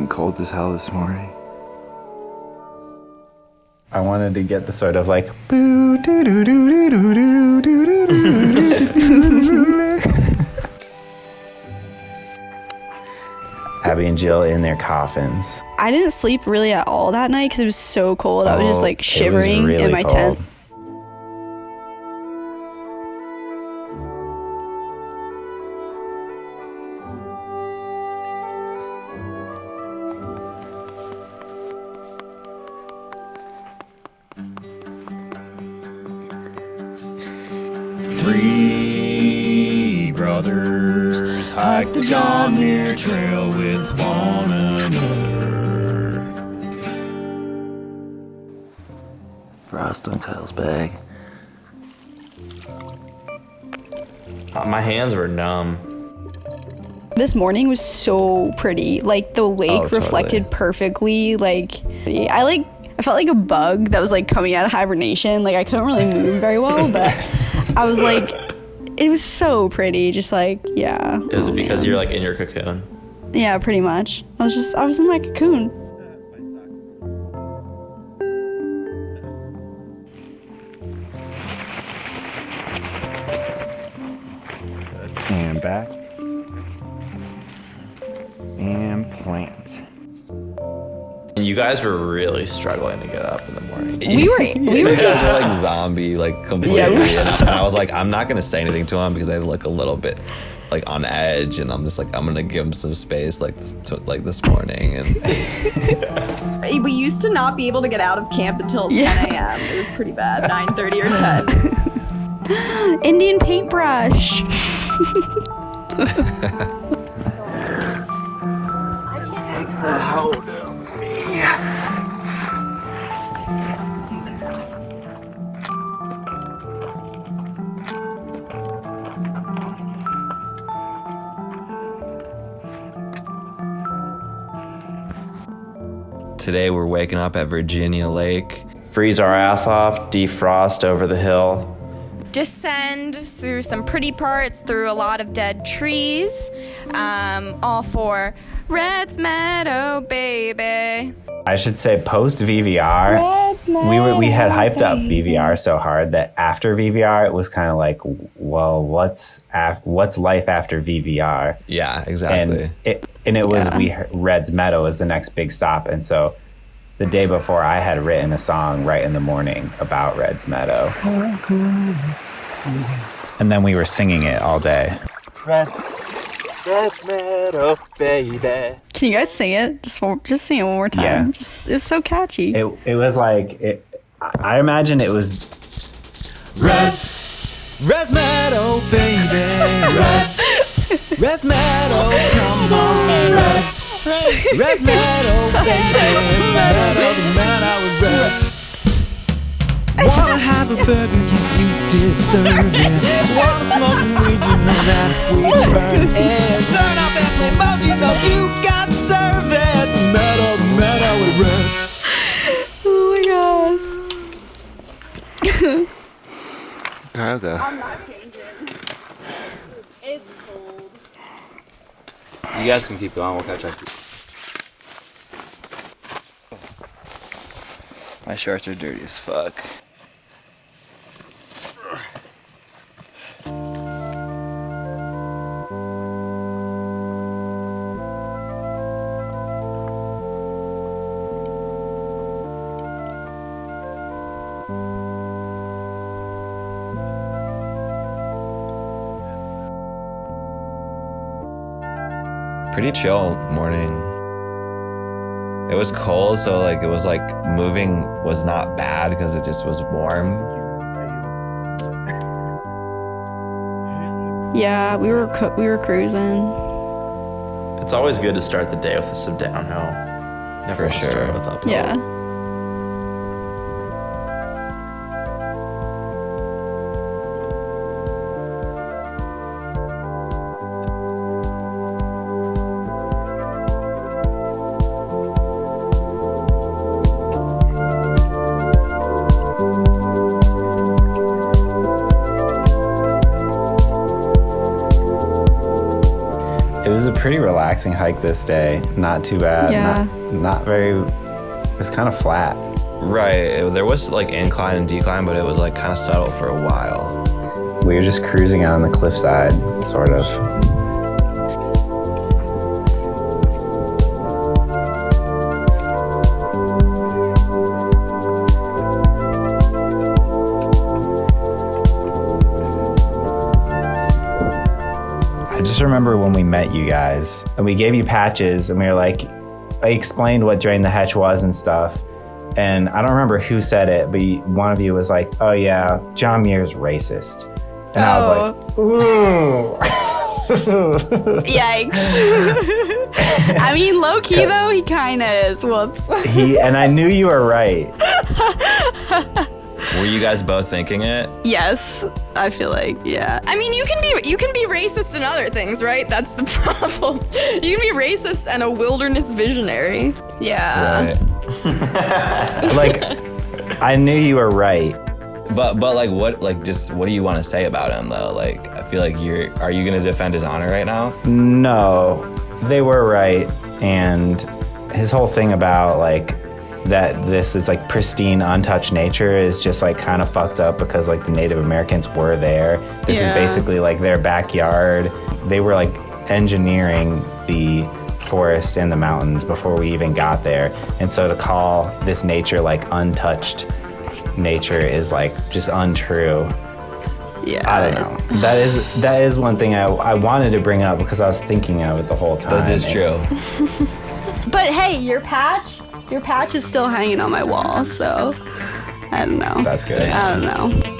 fucking cold as hell this morning. I wanted to get the sort of like boo doo doo doo doo doo doo doo. Abby and Jill in their coffins. I didn't sleep really at all that night because it was so cold. I was just like shivering really in my cold. tent. Three brothers hike the John Muir Trail with one another. Frost on Kyle's bag. My hands were numb. This morning was so pretty. Like the lake totally. reflected perfectly. Like I felt like a bug that was like coming out of hibernation. Like I couldn't really move very well, but I was like, it was so pretty. Just like, yeah. Is it because you're like in your cocoon? Yeah, pretty much. I was in my cocoon. And back. And plant. And you guys were really struggling to get up in the morning. We were just like zombie, like completely. Yeah, we were and I was like, I'm not gonna say anything to him because I look a little bit like on edge, and I'm just like, I'm gonna give him some space, like this morning. And we used to not be able to get out of camp until 10 a.m. It was pretty bad, 9:30 or 10. Indian paintbrush. Takes the hold of me. today we're waking up at Virginia Lake. Freeze our ass off, defrost over the hill. Descend through some pretty parts, through a lot of dead trees, all for Red's Meadow, baby. I should say post VVR, Red's Meadow, we had hyped up baby. VVR so hard that after VVR it was kind of like, well, what's life after VVR? Yeah, exactly. And it was Red's Meadow was the next big stop, and so the day before I had written a song right in the morning about Red's Meadow, and then we were singing it all day. Red's Meadow, baby. Can you guys sing it? Just sing it one more time. Yeah. It's so catchy. It was like I imagine it was Red's Meadow, baby. Red's Meadow, come on, Red's Meadow, baby. Meadow with Red's. Wanna have a burger, you deserve it. Wanna smoke some weed, you know that we burn it. Turn off that flame mode, you know you got service. Meadow with Red's. Oh my god. I'll go. I'm not changing. It's cold. You guys can keep going. We'll catch up. My shorts are dirty as fuck. Pretty chill morning. It was cold, so like it was like moving was not bad because it just was warm. Yeah, we were cruising. It's always good to start the day with some downhill. Never For want to start sure. with uphill. Yeah. pretty relaxing hike this day. Not too bad. Yeah. Not very. It was kind of flat. Right. There was like incline and decline, but it was like kind of subtle for a while. We were just cruising on the cliffside, sort of. I just remember when we met you guys and we gave you patches and we were like, I explained what Drain the Hetch was and stuff. And I don't remember who said it, but one of you was like, oh yeah, John Muir's racist. And I was like, ooh. Yikes. I mean, low key though, he kind of is. Whoops. And I knew you were right. Were you guys both thinking it? Yes, I feel like, yeah. I mean, you can be racist in other things, right? That's the problem. You can be racist and a wilderness visionary. Yeah. Right. Like, I knew you were right. But like what do you want to say about him though? Like I feel like are you gonna defend his honor right now? No, they were right. And his whole thing about like that this is like pristine, untouched nature is just like kind of fucked up because like the Native Americans were there. This is basically like their backyard. They were like engineering the forest and the mountains before we even got there. And so to call this nature like untouched nature is like just untrue. Yeah. I don't know. That is one thing I wanted to bring up because I was thinking of it the whole time. This is true. But hey, your patch is still hanging on my wall, so I don't know. That's good. I don't know.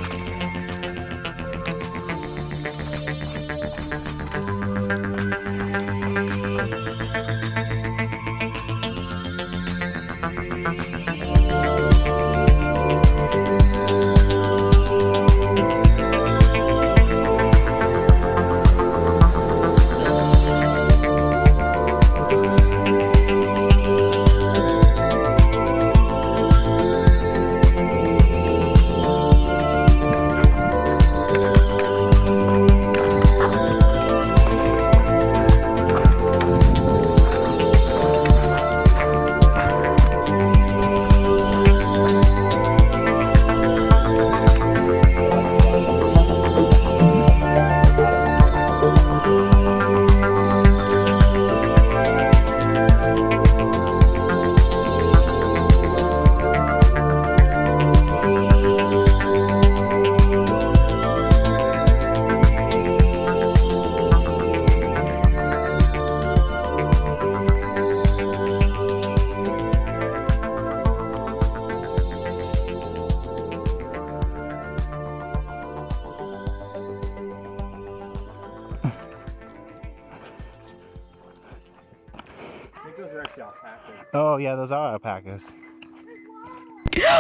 Oh yeah, those are alpacas.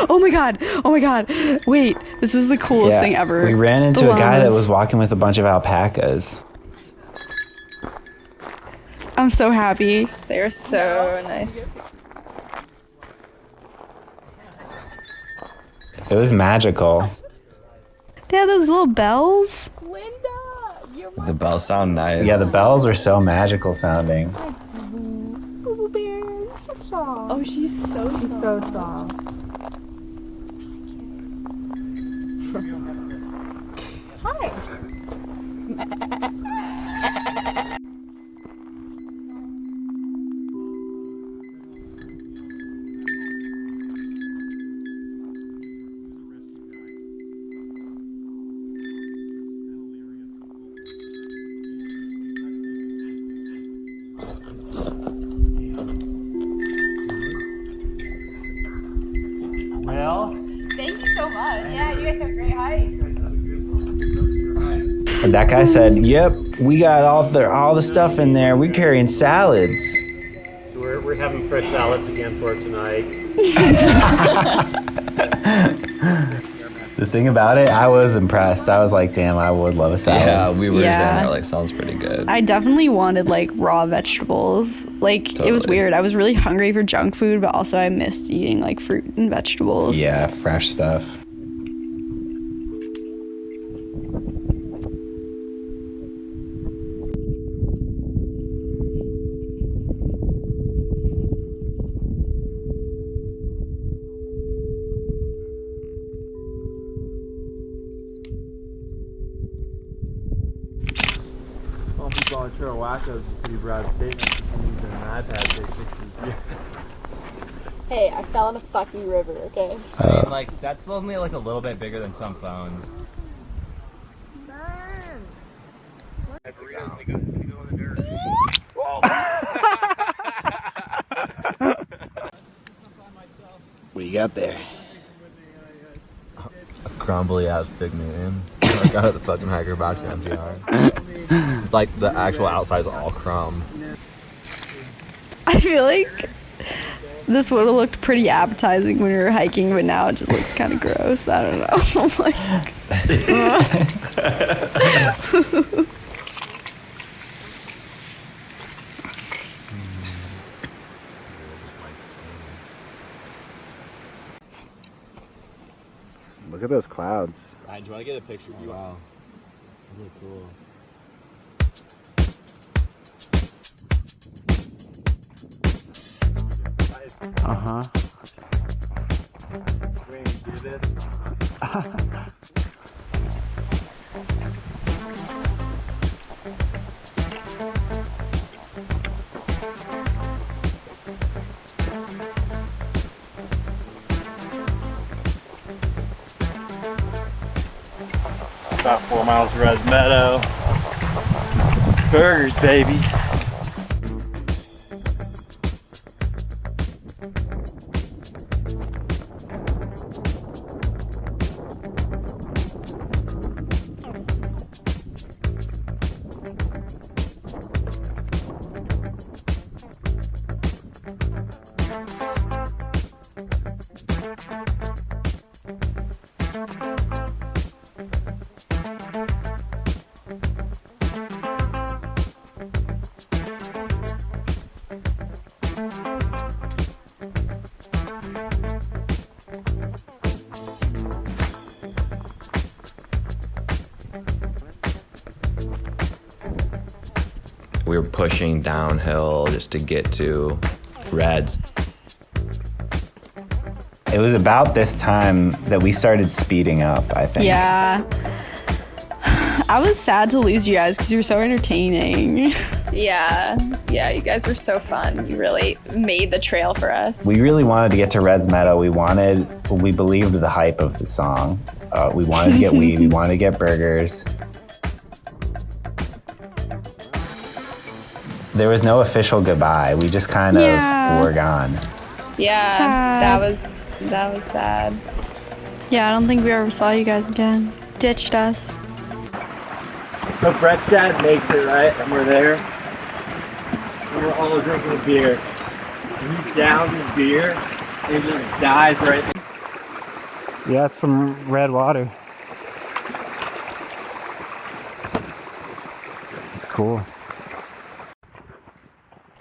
Oh my god. Wait, this was the coolest thing ever. We ran into a guy that was walking with a bunch of alpacas. I'm so happy. They're so nice. It was magical. They have those little bells. The bells sound nice. Yeah, the bells were so magical sounding. Oh, she's so soft. And that guy said, "Yep, we got all the stuff in there. We're carrying salads." We're having fresh salads again for tonight. The thing about it, I was impressed. I was like, "Damn, I would love a salad." Yeah, we were Yeah. saying that like sounds pretty good. I definitely wanted like raw vegetables. Like it was Totally. weird. I was really hungry for junk food, but also I missed eating like fruit and vegetables. Yeah, fresh stuff. telling people on Trail Wackos is a pretty broad statement. I'm using an iPad to take pictures. Hey, I fell in a fucking river, okay? I mean, like, that's only like a little bit bigger than some phones. What you got there? A crumbly ass fig Newton. I got at the fucking Hiker Box MGR. Like the actual outside's all crumb. I feel like this would have looked pretty appetizing when we were hiking, but now it just looks kind of gross. I don't know. Look at those clouds. Ryan, do you want to get a picture of you? Wow. Really cool. Uh-huh. When you do this, about 4 miles to Res Meadow. Burgers, baby. We were pushing downhill just to get to Reds. It was about this time that we started speeding up, I think. Yeah. I was sad to lose you guys because you were so entertaining. Yeah, you guys were so fun. You really made the trail for us. We really wanted to get to Reds Meadow. We believed the hype of the song. We wanted to get weed. We wanted to get burgers. There was no official goodbye. We just kind of were gone. Yeah, Sad. that was sad. Yeah, I don't think we ever saw you guys again. Ditched us. So Brett's dad makes it, right? And we're there. And we're all drinking a beer. And he downs his beer and just dies right there. Yeah, it's some red water. It's cool.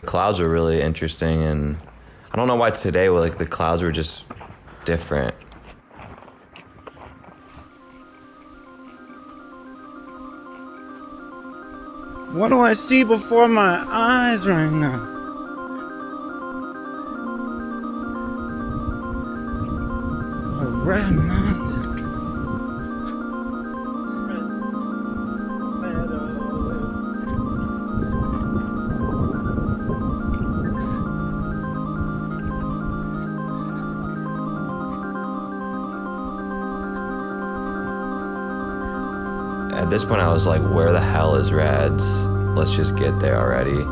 The clouds were really interesting, and I don't know why today, like, the clouds were just different. What do I see before my eyes right now? A romantic At this point, I was like, where the hell is Reds? Let's just get there already.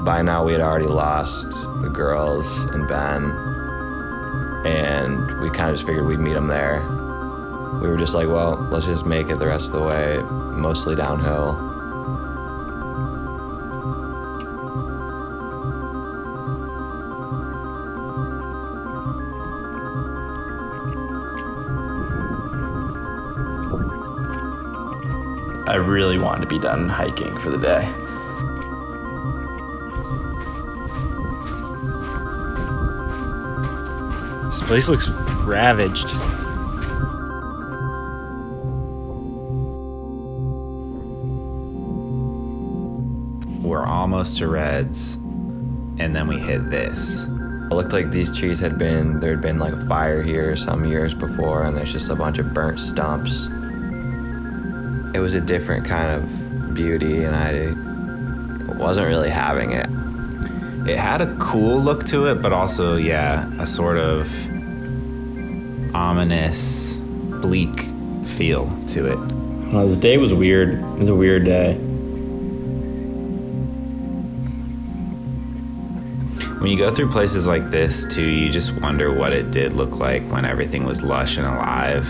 By now, we had already lost the girls and Ben, and we kind of just figured we'd meet them there. We were just like, well, let's just make it the rest of the way, mostly downhill. I really wanted to be done hiking for the day. This place looks ravaged. We're almost to Reds, and then we hit this. It looked like these trees there had been like a fire here some years before, and there's just a bunch of burnt stumps. it was a different kind of beauty, and I wasn't really having it. It had a cool look to it, but also, yeah, a sort of ominous, bleak feel to it. Well, this day was weird. It was a weird day. When you go through places like this, too, you just wonder what it did look like when everything was lush and alive.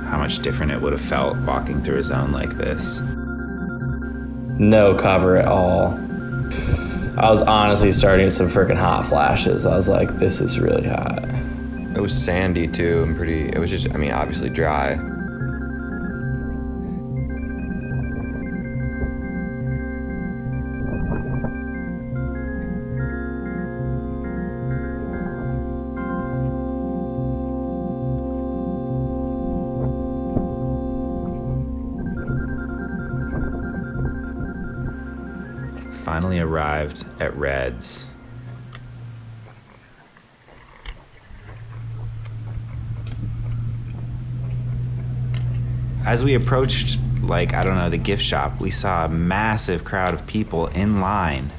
How much different it would have felt walking through a zone like this. No cover at all. I was honestly starting to get some freaking hot flashes. I was like, this is really hot. It was sandy too, and it was just, I mean, obviously dry. Finally arrived at Red's. As we approached, the gift shop, we saw a massive crowd of people in line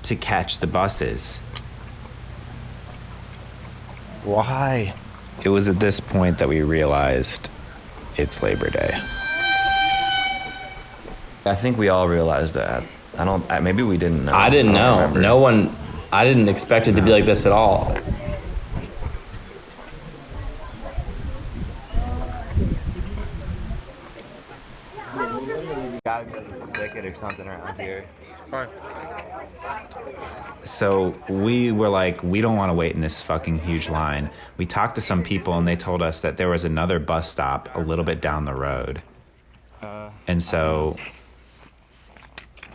to catch the buses. Why? It was at this point that we realized it's Labor Day. I think we all realized that. Maybe we didn't know. I didn't know. Remember. I didn't expect it to be like this at all. Gotta stick it or something around here. So we were like, we don't want to wait in this fucking huge line. We talked to some people and they told us that there was another bus stop a little bit down the road. And so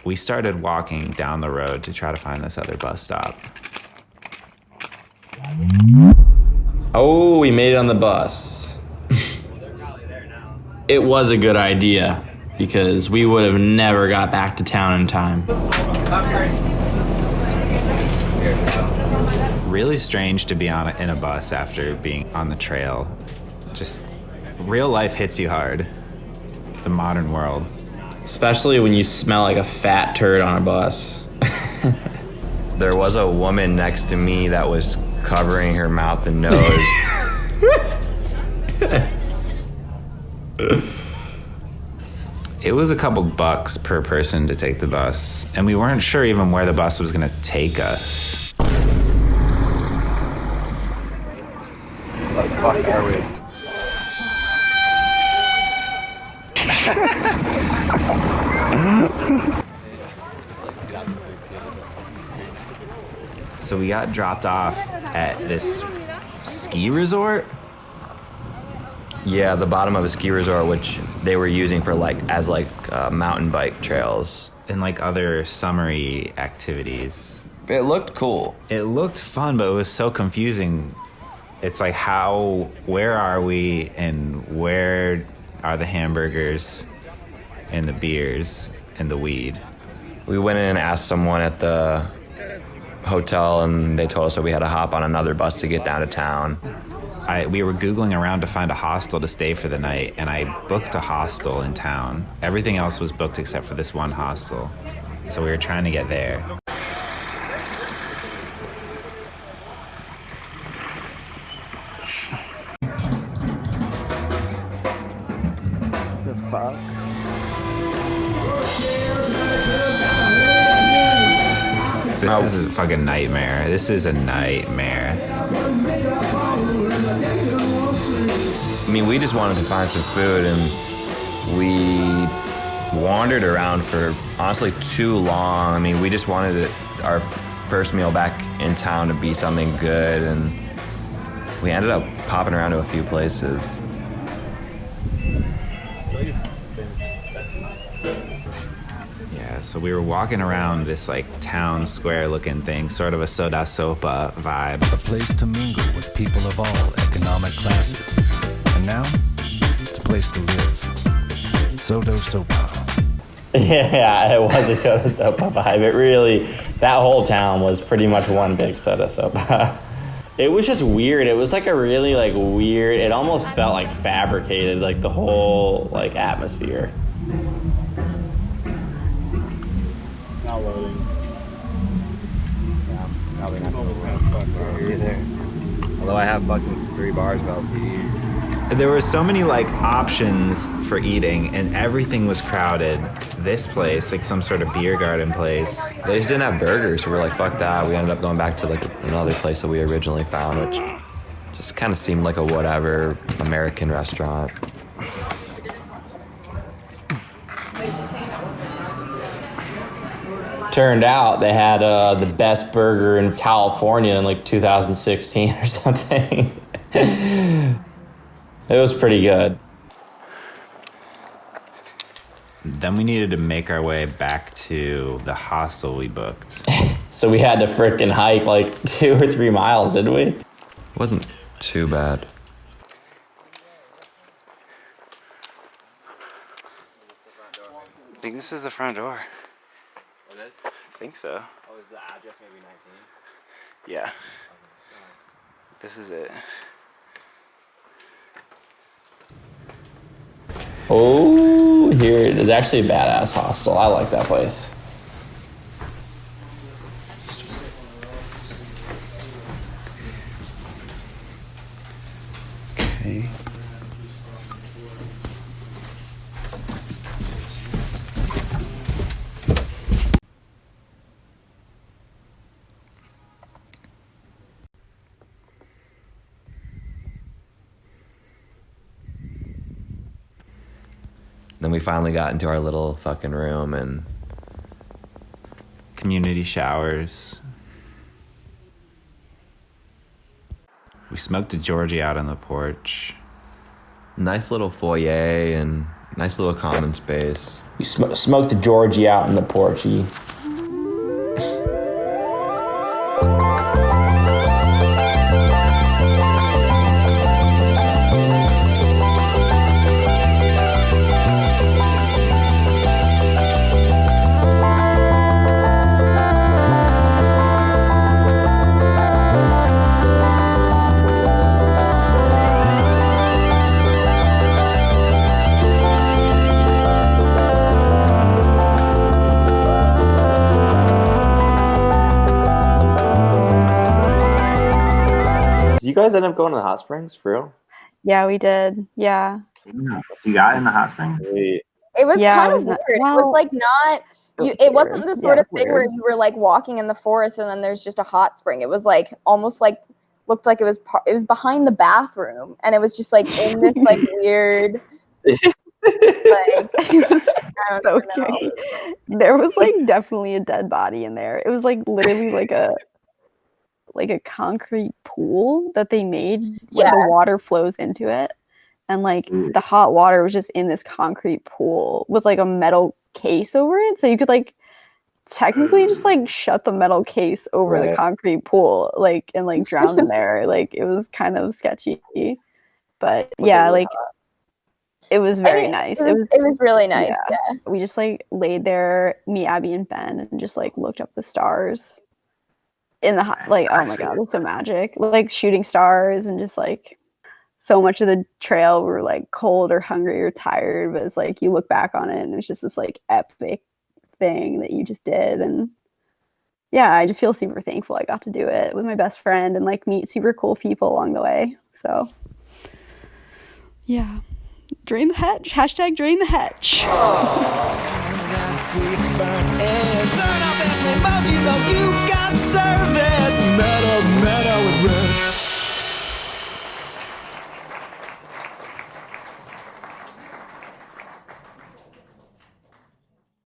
we started walking down the road to try to find this other bus stop. Oh, we made it on the bus. It was a good idea because we would have never got back to town in time. Really strange to be in a bus after being on the trail. Just real life hits you hard. The modern world. Especially when you smell like a fat turd on a bus. There was a woman next to me that was covering her mouth and nose. It was a couple bucks per person to take the bus, and we weren't sure even where the bus was gonna take us. What the fuck are we? So we got dropped off at this ski resort. Yeah, the bottom of a ski resort, which they were using for mountain bike trails And other summery activities. It looked cool. It looked fun, but it was so confusing. It's like, where are we, and where are the hamburgers and the beers and the weed? We went in and asked someone at the hotel, and they told us that we had to hop on another bus to get down to town. We were Googling around to find a hostel to stay for the night, and I booked a hostel in town. Everything else was booked except for this one hostel. So we were trying to get there. What the fuck? This is a fucking nightmare. This is a nightmare. I mean, we just wanted to find some food, and we wandered around for honestly too long. I mean, we just wanted our first meal back in town to be something good, and we ended up popping around to a few places. Yeah, so we were walking around this town square looking thing, sort of a soda sopa vibe. A place to mingle with people of all economic classes. And now, it's a place to live. Soda sopa. Yeah, it was a soda sopa vibe. It really, that whole town was pretty much one big soda sopa. It was just weird. It was like a really like weird, it almost felt like fabricated, like the whole like atmosphere. Not loading. Yeah, probably not gonna fuck either. Although I have fucking 3 bars of LTE. There were so many like options for eating, and everything was crowded. This place, like some sort of beer garden place. They just didn't have burgers, so we're like, fuck that. We ended up going back to like another place that we originally found, which just kind of seemed like a whatever American restaurant. Turned out they had the best burger in California in like 2016 or something. It was pretty good. Then we needed to make our way back to the hostel we booked. So we had to frickin' hike like 2 or 3 miles, didn't we? Wasn't too bad. I think this is the front door. It is? I think so. Oh, is the address maybe 19? Yeah. This is it. Oh, here it is. Actually a badass hostel. I like that place. Okay. Then we finally got into our little fucking room and Community showers. We smoked a Georgie out on the porch. nice little foyer and nice little common space. We smoked a Georgie out in the porchy. Did you guys end up going to the hot springs, for real? Yeah, we did. Yeah. So you got in the hot springs? It was Yeah, kind it of was weird. not- It was well, like not. It wasn't the sort Yeah, of thing where you were like walking in the forest and then there's just a hot spring. It was like almost like looked like it was behind the bathroom, and it was just like in this like weird. Like, It was I don't so even know. cute. There was like definitely a dead body in there. It was like literally like a concrete pool that they made where the water flows into it. And like the hot water was just in this concrete pool with like a metal case over it. So you could like technically just like shut the metal case over the concrete pool, like, and like drown in there. Like it was kind of sketchy. But yeah, like it was very nice. It was really nice. Yeah. We just like laid there, me, Abby, and Ben, and just like looked up the stars in the like, oh my god, it's so magic. Like shooting stars, and just like so much of the trail we were like cold or hungry or tired, but it's like you look back on it and it's just this like epic thing that you just did. And yeah, I just feel super thankful I got to do it with my best friend and like meet super cool people along the way. So yeah, drain the Hetch. Hashtag drain the Hetch. Turn off that remote, you know you got service. Meadow with roots.